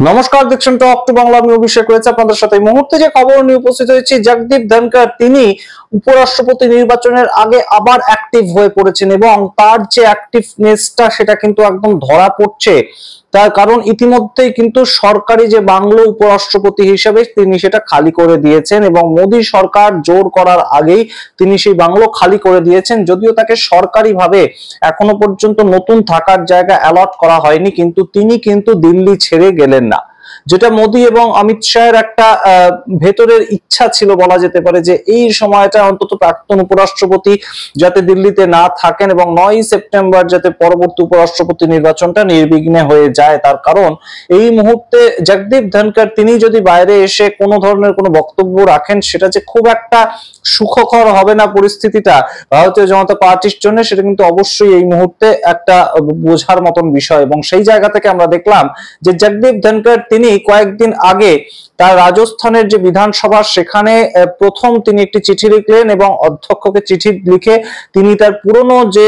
নমস্কার, দেখছেন talk to Bangla. আমি অভিষেক রয়েছে আপনাদের সাথে। এই মুহূর্তে যে খবর নিয়ে উপস্থিত হয়েছি, জগদীপ ধনখড় তিনি উপরাষ্ট্রপতি নির্বাচনের আগে আবার অ্যাক্টিভ হয়ে পড়েছেন এবং তার যে অ্যাক্টিভনেসটা সেটা কিন্তু একদম ধরা পড়ছে। তার কারণ ইতিমধ্যেই কিন্তু সরকারি যে বাংলো উপরাষ্ট্রপতি হিসেবে তিনি সেটা খালি করে দিয়েছেন এবং মোদী সরকার জোর করার আগেই তিনি সেই বাংলো খালি করে দিয়েছেন। যদিও তাকে সরকারিভাবে এখনো পর্যন্ত নতুন থাকার জায়গা অ্যালট করা হয়নি, কিন্তু তিনি কিন্তু দিল্লি ছেড়ে গেলেন না, যেটা মোদী এবং অমিত শাহের একটা ভেতরের ইচ্ছা ছিল বলা যেতে পারে, যে এই সময়টা অন্তত প্রাক্তন উপরাষ্ট্রপতি যাতে দিল্লিতে না থাকেন এবং 9 সেপ্টেম্বর যাতে পরবর্তী উপরাষ্ট্রপতি নির্বাচনটা নির্বিঘ্নে হয়ে যায়। তার কারণ এই মুহূর্তে জগদীপ ধনখড় তিনি যদি বাইরে এসে কোনো ধরনের কোনো বক্তব্য রাখেন, সেটা যে খুব একটা সুখকর হবে না পরিস্থিতিটা ভারতীয় জনতা পার্টির জন্য, সেটা কিন্তু অবশ্যই এই মুহূর্তে একটা বোঝার মতন বিষয়। এবং সেই জায়গা থেকে আমরা দেখলাম যে জগদীপ ধনখড় তিনি কয়েকদিন আগে তার রাজস্থানের যে বিধানসভা সেখানে প্রথম তিনি একটি চিঠি লিখলেন এবং অধ্যক্ষকে চিঠি লিখে তিনি তার পুরনো যে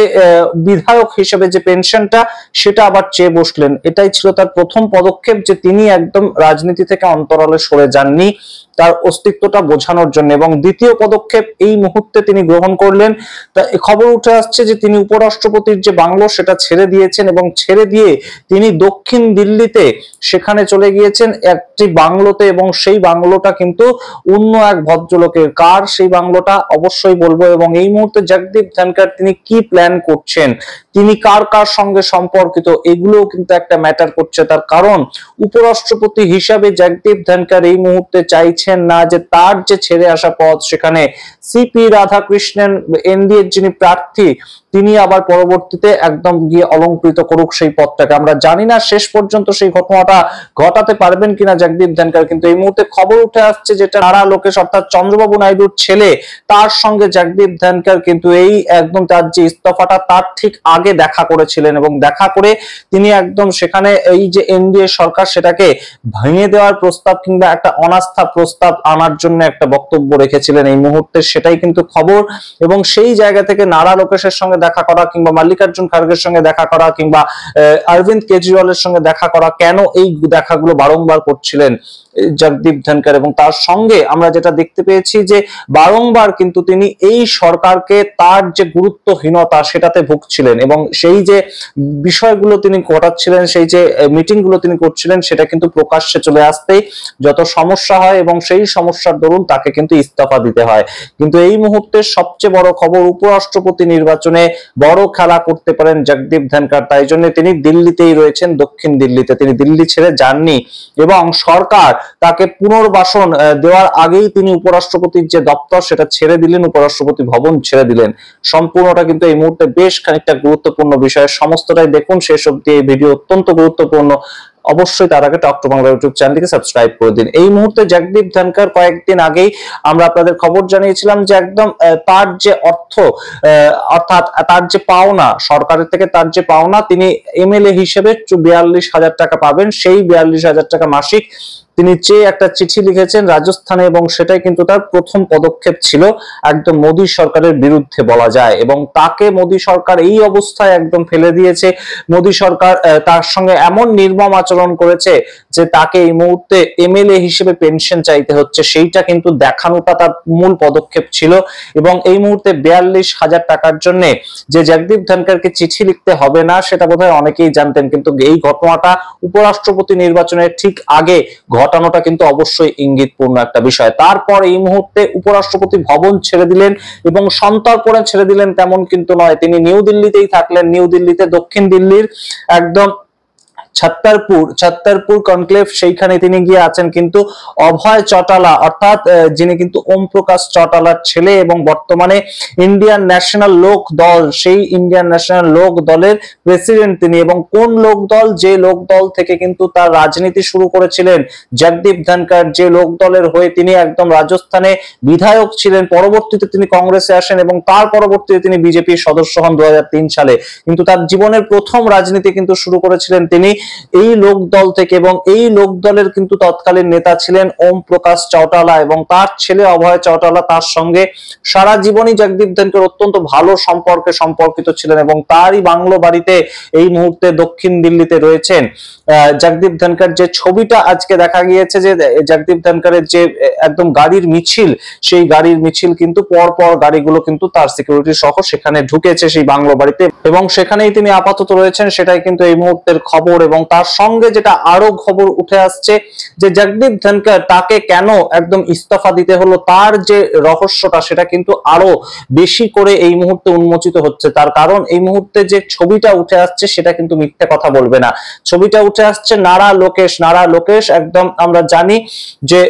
বিধায়ক হিসেবে যে পেনশনটা সেটা আবার চেয়ে বসলেন। এটাই ছিল তার প্রথম পদক্ষেপ, যে তিনি একদম রাজনীতি থেকে অন্তরালে সরে যাননি তার অস্তিত্বটা বোঝানোর জন্য। এবং দ্বিতীয় পদক্ষেপ এই মুহূর্তে তিনি গ্রহণ করলেন। তা খবর উঠে আসছে যে তিনি উপরাষ্ট্রপতির যে বাংলো সেটা ছেড়ে দিয়েছেন এবং ছেড়ে দিয়ে তিনি দক্ষিণ দিল্লিতে সেখানে চলে গিয়েছেন একটি বাংলোতে। এবং সেই বাংলোটা কিন্তু অন্য এক ভদ্রলোকের। কার সেই বাংলোটা অবশ্যই বলবো। এবং এই মুহূর্তে জগদীপ ধনখড় তিনি কি প্ল্যান করছেন, তিনি কার কার সঙ্গে সম্পর্কিত, এগুলোও কিন্তু একটা ম্যাটার করছে। তার কারণ উপরাষ্ট্রপতি হিসাবে জগদীপ ধনখড় এই মুহূর্তে চাইছেন না যে তার যে ছেড়ে আসা পদ সেখানে সিপি রাধাকৃষ্ণন এনডিএর যিনি প্রার্থী তিনি আবার পরবর্তীতে একদম গিয়ে অলংকৃত করুক সেই পদটাকে। আমরা জানি না শেষ পর্যন্ত সেই ঘটনাটা ঘটাতে পারবেন কিনা জগদীপ ধনখড়, কিন্তু এই মুহূর্তে খবর উঠে আসছে যেটা নারা লোকেশ অর্থাৎ চন্দ্রবাবু নাইডুর ছেলে, তার সঙ্গে জগদীপ ধনখড় কিন্তু এই একদম তার যে ইস্তফাটা তার ঠিক আগে দেখা করেছিলেন এবং দেখা করে তিনি একদম সেখানে এই যে এনডিএ সরকার সেটাকে ভেঙে দেওয়ার প্রস্তাব কিংবা একটা অনাস্থা প্রস্তাব আনার জন্য একটা বক্তব্য রেখেছিলেন। এই মুহূর্তে সেটাই কিন্তু খবর। এবং সেই জায়গা থেকে নারা লোকেশের সঙ্গে দেখা করা কিংবা মল্লিকার্জুন খাড়গের সঙ্গে দেখা করা কিংবা অরবিন্দ কেজরিওয়ালের সঙ্গে দেখা করা, কেন এই দেখাগুলো বারংবার করছিলেন জগদীপ ধনখড়। এবং তার সঙ্গে আমরা যেটা দেখতে পেয়েছি যে বারংবার কিন্তু তিনি এই সরকারকে তার যে গুরুত্বহীনতা সেটাতে ভুগছিলেন এবং সেই যে বিষয়গুলো তিনি ঘটাচ্ছিলেন, সেই যে মিটিং গুলো তিনি করছিলেন, সেটা কিন্তু প্রকাশ্যে চলে আসতেই যত সমস্যা হয় এবং সেই সমস্যার দরুন তাকে কিন্তু ইস্তফা দিতে হয়। কিন্তু এই মুহূর্তে সবচেয়ে বড় খবর, উপরাষ্ট্রপতি নির্বাচনে বড় খেলা করতে পারেন জগদীপ ধনখড়। তাই জন্য তিনি দিল্লিতেই রয়েছেন, দক্ষিণ দিল্লিতে। তিনি দিল্লি ছেড়ে যাননি এবং সরকার তাকে পুনর্বাসন দেওয়ার আগেই তিনি উপরাষ্ট্রপতির যে দপ্তর সেটা ছেড়ে দিলেন, উপরাষ্ট্রপতি ভবন ছেড়ে দিলেন। সম্পূর্ণটা কিন্তু এই মুহূর্তে বেশ খানিকটা গুরুত্বপূর্ণ বিষয়। সমস্তটাই দেখুন শেষ অবধি, এই ভিডিও অত্যন্ত গুরুত্বপূর্ণ। অবশ্যই তার আগে টক টু বাংলা ইউটিউব চ্যানেলটিকে সাবস্ক্রাইব করে দিন। এই মুহূর্তে জগদীপ ধনখড় কয়েকদিন আগেই আমরা আপনাদের খবর জানিয়েছিলাম যে একদম তার যে অর্থ অর্থাৎ তার যে পাওনা, সরকারের থেকে তার যে পাওনা, তিনি এমএলএ হিসেবে 42,000 টাকা পাবেন। সেই 42,000 টাকা মাসিক তিনি চেয়ে একটা চিঠি লিখেছেন রাজস্থানে এবং সেটাই কিন্তু তার প্রথম পদক্ষেপ ছিল একদম মোদী সরকারের বিরুদ্ধে বলা যায়। এবং তাকে মোদী সরকার এই অবস্থায় একদম ফেলে দিয়েছে। মোদী সরকার তার সঙ্গে এমন নির্মম আচরণ করেছে যে তাকে এই মুহূর্তে এমএলএ হিসেবে পেনশন চাইতে হচ্ছে, সেইটা কিন্তু দেখানোটা তার মূল পদক্ষেপ ছিল। এবং এই মুহূর্তে 42,000 টাকার জন্য যে জগদীপ ধনখড়কে চিঠি লিখতে হবে না সেটা বোধহয় অনেকেই জানতেন, কিন্তু এই ঘটনাটা উপরাষ্ট্রপতি নির্বাচনের ঠিক আগে ঘটানোটা কিন্তু অবশ্যই ইঙ্গিতপূর্ণ একটা বিষয়। তারপর এই মুহূর্তে উপরাষ্ট্রপতি ভবন ছেড়ে দিলেন এবং সন্তর্পণে ছেড়ে দিলেন তেমন কিন্তু নয়, তিনি নিউ দিল্লিতেই থাকলেন। নিউ দিল্লিতে দক্ষিণ দিল্লির একদম ছত্তরপুর কনক্লেভ সেইখানে তিনি গিয়ে আছেন। কিন্তু অভয় চৌটালা অর্থাৎ যিনি কিন্তু ওম প্রকাশ চৌটালার ছেলে এবং বর্তমানে ইন্ডিয়ান ন্যাশনাল লোক দল, সেই ইন্ডিয়ান ন্যাশনাল লোক দলের প্রেসিডেন্ট তিনি। এবং কোন লোক দল? যে লোক দল থেকে কিন্তু তার রাজনীতি শুরু করেছিলেন জগদীপ ধনখড়, যে লোক দলের হয়ে তিনি একদম রাজস্থানে বিধায়ক ছিলেন। পরবর্তীতে তিনি কংগ্রেসে আসেন এবং তার পরবর্তীতে তিনি বিজেপির সদস্য হন 2003 সালে। কিন্তু তার জীবনের প্রথম রাজনীতি কিন্তু শুরু করেছিলেন তিনি এই লোকদল থেকে, এবং এই লোকদলের কিন্তু তৎকালীন নেতা ছিলেন ওম প্রকাশ চৌটালা এবং তার ছেলে অভয় চৌটালা। তার সঙ্গে সারা জীবনই জগদীপ ধনখড় অত্যন্ত ভালো সম্পর্কিত ছিলেন এবং তারই বাংলো বাড়িতে এই মুহূর্তে দক্ষিণ দিল্লিতে রয়েছেন জগদীপ ধনখড়। যে ছবিটা আজকে দেখা গিয়েছে যে জগদীপ ধনখড়ের যে একদম গাড়ির মিছিল, সেই গাড়ির মিছিল কিন্তু পর গাড়িগুলো কিন্তু তার সিকিউরিটি সহ সেখানে ঢুকেছে সেই বাংলো বাড়িতে এবং সেখানেই তিনি আপাতত রয়েছেন, সেটাই কিন্তু এই মুহূর্তের খবর। এবং তার সঙ্গে যেটা আরো খবর উঠে আসছে যে জগদীপ ধনখড় তাকে কেন একদম ইস্তফা দিতে হলো, তার যে রহস্যটা সেটা কিন্তু আরো বেশি করে এই মুহূর্তে উন্মোচিত হচ্ছে। তার কারণ এই মুহূর্তে যে ছবিটা উঠে আসছে সেটা কিন্তু মিথ্যে কথা বলবে না। ছবিটা উঠে আসছে নারা লোকেশ একদম আমরা জানি যে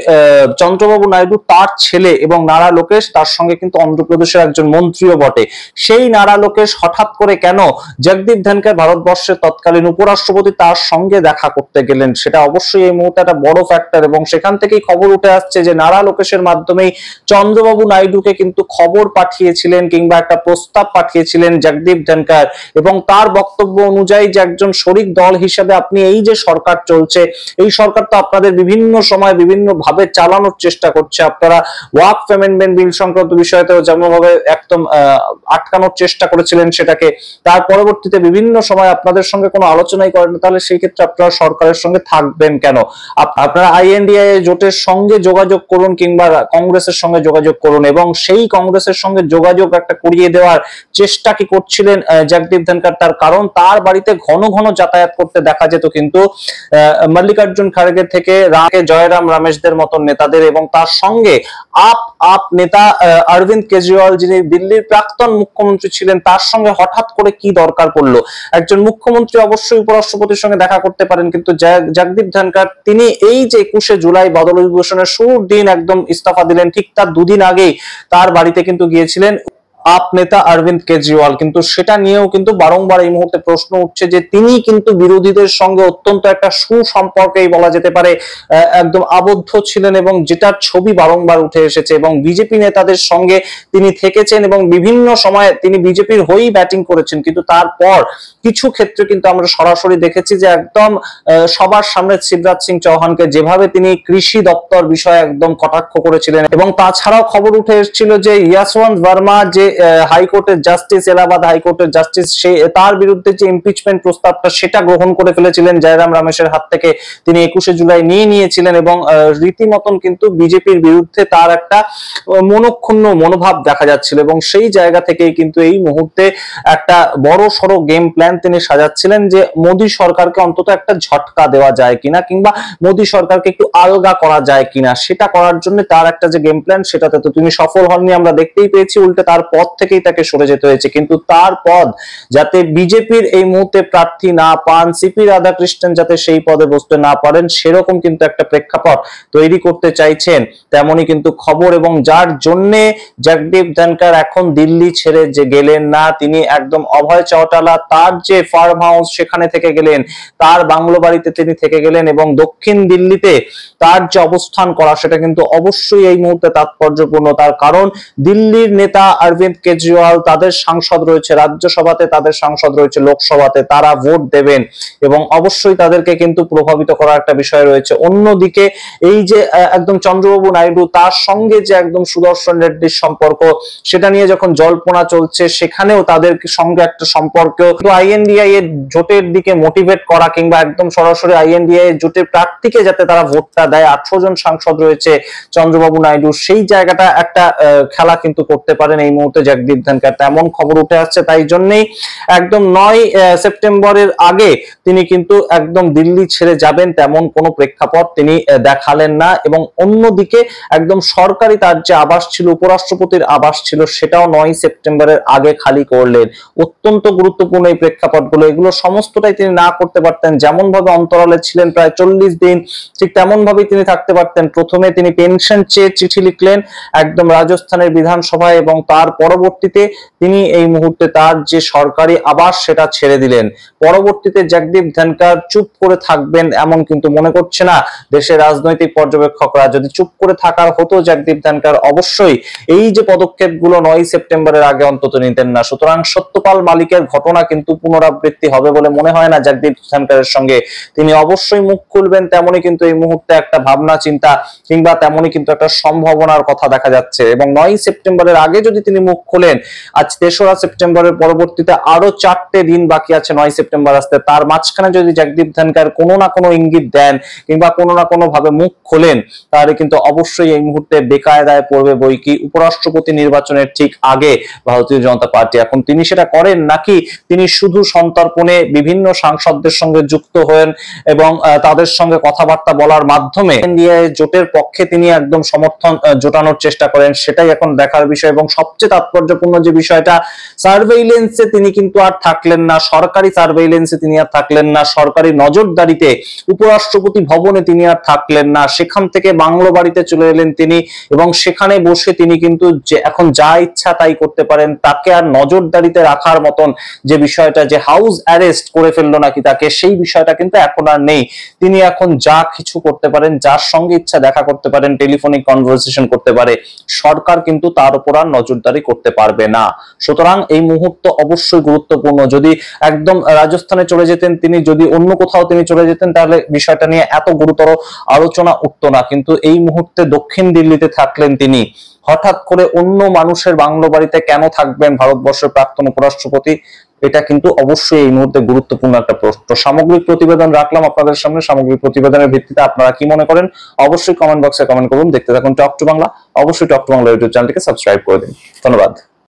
চন্দ্রবাবু নাইডু তার ছেলে এবং নারা লোকেশ তার সঙ্গে কিন্তু অন্ধ্রপ্রদেশের একজন মন্ত্রীও বটে। সেই নারা লোকেশ হঠাৎ করে কেন জগদীপ ধনখড় ভারতবর্ষের তৎকালীন উপরাষ্ট্রপতি তার সঙ্গে দেখা করতে গেলেন, সেটা অবশ্যই এই মুহূর্তে একটা বড় ফ্যাক্টর। এবং সেখান থেকেই খবর উঠে আসছে যে নারা লোকেশের মাধ্যমেই চন্দ্রবাবু নাইডুকে কিন্তু খবর পাঠিয়েছিলেন কিংবা একটা প্রস্তাব পাঠিয়েছিলেন জগদীপ ধনখড় এবং তার বক্তব্য অনুযায়ী যে একজন শরিক দল হিসেবে আপনি এই যে সরকার চলছে, এই সরকার তো আপনাদের বিভিন্ন সময় বিভিন্ন ভাবে চালানোর চেষ্টা করছে। আপনারা ওয়াকফ অ্যামেন্ডমেন্ট বিল সংক্রান্ত বিষয়তেও যেমন ভাবে একদম আটকানোর চেষ্টা করেছিলেন সেটাকে, তার পরবর্তীতে বিভিন্ন সময় আপনাদের সঙ্গে কোনো আলোচনাই করেন, তাহলে সেই ক্ষেত্রে আপনারা সরকারের সঙ্গে থাকবেন কেন? আপনারা আইএনডিআই জোটের সঙ্গে যোগাযোগ করুন কিংবা কংগ্রেসের সঙ্গে যোগাযোগ করুন। এবং সেই কংগ্রেসের সঙ্গে যোগাযোগ একটা করিয়ে দেওয়ার চেষ্টা কি করছিলেন জগদীপ ধনখড়, তার কারণ তার বাড়িতে ঘন যাতায়াত করতে দেখা যেত কিন্তু মল্লিকার্জুন খাড়গে থেকে জয়রাম রমেশদের মতন নেতাদের, এবং তার সঙ্গে আপ নেতা অরবিন্দ কেজরিওয়াল যিনি দিল্লির প্রাক্তন মুখ্যমন্ত্রী ছিলেন, তার সঙ্গে হঠাৎ করে কি দরকার পড়লো? একজন মুখ্যমন্ত্রী অবশ্যই উপরাষ্ট্রপতির সঙ্গে দেখা করতে পারেন, কিন্তু জগদীপ ধনখড় তিনি এই যে 21শে জুলাই বাদল অধিবেশনের শুরুর দিন একদম ইস্তফা দিলেন, ঠিক তার দুদিন আগেই তার বাড়িতে কিন্তু গিয়েছিলেন আপ নেতা অরবিন্দ কেজরিওয়াল। কিন্তু সেটা নিয়েও কিন্তু বারংবার এই মুহূর্তে প্রশ্ন উঠছে যে তিনি কিন্তু বিরোধীদের সঙ্গে অত্যন্ত একটা সুসম্পর্কেই বলা যেতে পারে একদম আবদ্ধ ছিলেন এবং যেটার ছবি বারংবার উঠে এসেছে। এবং বিজেপি নেতাদের সঙ্গে তিনি থেকেছেন এবং বিভিন্ন সময়ে তিনি বিজেপির হয়েই ব্যাটিং করেছেন, কিন্তু তারপর কিছু ক্ষেত্রে কিন্তু আমরা সরাসরি দেখেছি যে একদম সবার সামনে শিবরাজ সিং চৌহানকে যেভাবে তিনি কৃষি দপ্তর বিষয়ে একদম কটাক্ষ করেছিলেন। এবং তাছাড়াও খবর উঠে এসেছিল যে যশবন্ত বর্মা যে হাইকোর্টের জাস্টিস, এলাহাবাদ হাইকোর্টের জাস্টিস, তার বিরুদ্ধে যে ইমপিচমেন্ট প্রস্তাবটা সেটা গ্রহণ করে ফেলেছিলেন জয়রাম রমেশের হাত থেকে, তিনি 21শে জুলাই নিয়েছিলেন এবং রীতিমতন কিন্তু বিজেপির বিরুদ্ধে তার একটা মনক্ষুণ্ণ মনোভাব দেখা যাচ্ছিল। এবং সেই জায়গা থেকেই কিন্তু এই মুহূর্তে একটা বড় সড়ো গেম প্ল্যান তিনি সাজাচ্ছিলেন যে মোদী সরকারকে অন্তত একটা ঝটকা দেওয়া যায় কিনা কিংবা মোদী সরকারকে একটু আলগা করা যায় কিনা, সেটা করার জন্য তার একটা যে গেম প্ল্যান সেটাতে তো তিনি সফল হননি, আমরা দেখতেই পেয়েছি। উল্টে তার পদ থেকেই তাকে সরে যেতে হয়েছে। কিন্তু তার পদ যাতে বিজেপির এই মুহূর্তে প্রার্থী না পান, সিপি রাধাকৃষ্ণন যাতে সেই পদে বসতে না পারেন, সেরকম কিন্তু একটা প্রেক্ষাপট তৈরি করতে চাইছেন, তেমনই কিন্তু খবর। এবং যার জন্যে জগদীপ ধনখড় এখন দিল্লি ছেড়ে যে গেলেন না, তিনি একদম অভয় চৌটালা তার যে ফার্ম হাউস সেখানে থেকে গেলেন, তার বাংলো বাড়িতে তিনি থেকে গেলেন এবং দক্ষিণ দিল্লিতে তার যে অবস্থান করা সেটা কিন্তু অবশ্যই এই মুহূর্তে তাৎপর্যপূর্ণ। তার কারণ দিল্লির নেতা অরবিন্দ কেজরিওয়াল, তাদের সাংসদ রয়েছে রাজ্যসভাতে, তাদের সাংসদ রয়েছে লোকসভাতে, তারা ভোট দেবেন এবং অবশ্যই তাদেরকে কিন্তু প্রভাবিত করার একটা বিষয় রয়েছে। অন্যদিকে এই যে একদম চন্দ্রবাবু নাইডু তার সঙ্গে যে একদম সুদর্শন রেড্ডির সম্পর্ক, সেটা নিয়ে যখন জল্পনা চলছে, সেখানেও তাদের সঙ্গে একটা সম্পর্ক আইএনডিআই এর জোটের দিকে মোটিভেট করা কিংবা একদম সরাসরি আইএনডিআই এর জোটের প্রার্থীকে যাতে তারা ভোটটা দেয়, 18 জন সাংসদ রয়েছে চন্দ্রবাবু নাইডু, সেই জায়গাটা একটা খেলা কিন্তু করতে পারেন এই মুহূর্তে জগদীপ ধনখড়, তেমন খবর উঠে আসছে। তাই জন্যই একদম 9 সেপ্টেম্বরের আগে তিনি কিন্তু একদম দিল্লি ছেড়ে যাবেন তেমন কোনো প্রেক্ষাপট তিনি দেখালেন না। এবং অন্যদিকে একদম সরকারি তার যে আবাস ছিল, উপরাষ্ট্রপতির আবাস ছিল, সেটাও 9 সেপ্টেম্বরের আগে খালি করলেন। অত্যন্ত গুরুত্বপূর্ণ এই প্রেক্ষাপটগুলো, এগুলো সমস্তটাই তিনি না করতে পারতেন। যেমন ভাবে অন্তরালে ছিলেন প্রায় 40 দিন, ঠিক তেমন ভাবেই তিনি থাকতে পারতেন। প্রথমে তিনি পেনশন চেয়ে চিঠি লিখলেন একদম রাজস্থানের বিধানসভায় এবং তারপর পরবর্তীতে তিনি এই মুহূর্তে তার যে সরকারি আবাস সেটা ছেড়ে দিলেন। পরবর্তীতে জগদীপ ধনখড় চুপ করে থাকবেন এমন কিন্তু মনে করছে না দেশের রাজনৈতিক পর্যবেক্ষকরা। যদি চুপ করে থাকার হতো জগদীপ ধনখড় অবশ্যই এই যে পদক্ষেপগুলো 9 সেপ্টেম্বরের আগে অন্তত নিতেন না। সুতরাং সত্যপাল মালিকের ঘটনা কিন্তু পুনরাবৃত্তি হবে বলে মনে হয় না জগদীপ ধনখড়ের সঙ্গে। তিনি অবশ্যই মুখ খুলবেন, তেমনই কিন্তু এই মুহূর্তে একটা ভাবনা চিন্তা কিংবা তেমনই কিন্তু একটা সম্ভাবনার কথা দেখা যাচ্ছে। এবং 9 সেপ্টেম্বরের আগে যদি তিনি মুখ খোলেন, আজ 3রা সেপ্টেম্বরের পরবর্তীতে আরো 4টে দিন বাকি আছে 9 সেপ্টেম্বর আসতে, তার মাঝখানে যদি জগদীপ ধনখড় কোনো না কোনো ইঙ্গিত দেন কিংবা কোনো না কোনো ভাবে মুখ খোলেন, তাহলে কিন্তু অবশ্যই এই মুহূর্তে বেকায়দায় পড়বে বই কি উপরাষ্ট্রপতি নির্বাচনের ঠিক আগে ভারতীয় জনতা পার্টি। এখন তিনি সেটা করেন নাকি তিনি শুধু সন্তর্পণে বিভিন্ন সাংসদদের সঙ্গে যুক্ত হন এবং তাদের সঙ্গে কথাবার্তা বলার মাধ্যমে এনডিএ জোটের পক্ষে তিনি একদম সমর্থন জোটানোর চেষ্টা করেন, সেটাই এখন দেখার বিষয়। এবং সবচেয়ে তাৎপর্যপূর্ণ যে বিষয়টা, সার্ভেইলেন্সে তিনি কিন্তু আর থাকলেন না, সরকারি সার্ভেইলেন্সে তিনি আর থাকলেন না, সরকারি নজরদারিতে উপরাষ্ট্রপতি ভবনে তিনি আর থাকলেন না, সেখান থেকে বাংলো বাড়িতে চলে এলেন তিনি এবং সেখানে বসে তিনি কিন্তু যে এখন যা ইচ্ছা তাই করতে পারেন। তাকে আর নজরদারিতে রাখার মতন যে বিষয়টা, যে হাউস অ্যারেস্ট করে ফেললো নাকি তাকে, সেই বিষয়টা কিন্তু এখন আর নেই। তিনি এখন যা কিছু করতে পারেন, যার সঙ্গে ইচ্ছা দেখা করতে পারেন, টেলিফোনিক কনভারসেশন করতে পারে, সরকার কিন্তু তার উপর আর নজরদারি করতে পারবে না। সুতরাং এই মুহূর্ত অবশ্যই গুরুত্বপূর্ণ। যদি একদম রাজস্থানে চলে যেতেন তিনি, যদি অন্য কোথাও তিনি চলে যেতেন, তাহলে বিষয়টা নিয়ে এত গুরুতর আলোচনা উঠতো না। কিন্তু এই মুহূর্তে দক্ষিণ দিল্লিতে থাকলেন তিনি, হঠাৎ করে অন্য মানুষের বাংলো বাড়িতে কেন থাকবেন ভারতবর্ষের প্রাক্তন উপরাষ্ট্রপতি? এটা কিন্তু অবশ্যই এই মুহূর্তে গুরুত্বপূর্ণ একটা প্রশ্ন। সামগ্রিক প্রতিবেদন রাখলাম আপনাদের সামনে। সামগ্রিক প্রতিবেদনের ভিত্তিতে আপনারা কি মনে করেন অবশ্যই কমেন্ট বক্সে কমেন্ট করুন। দেখতে থাকুন টক টু বাংলা। অবশ্যই টক টু বাংলা ইউটিউব চ্যানেলটিকে সাবস্ক্রাইব করে দিন। ধন্যবাদ।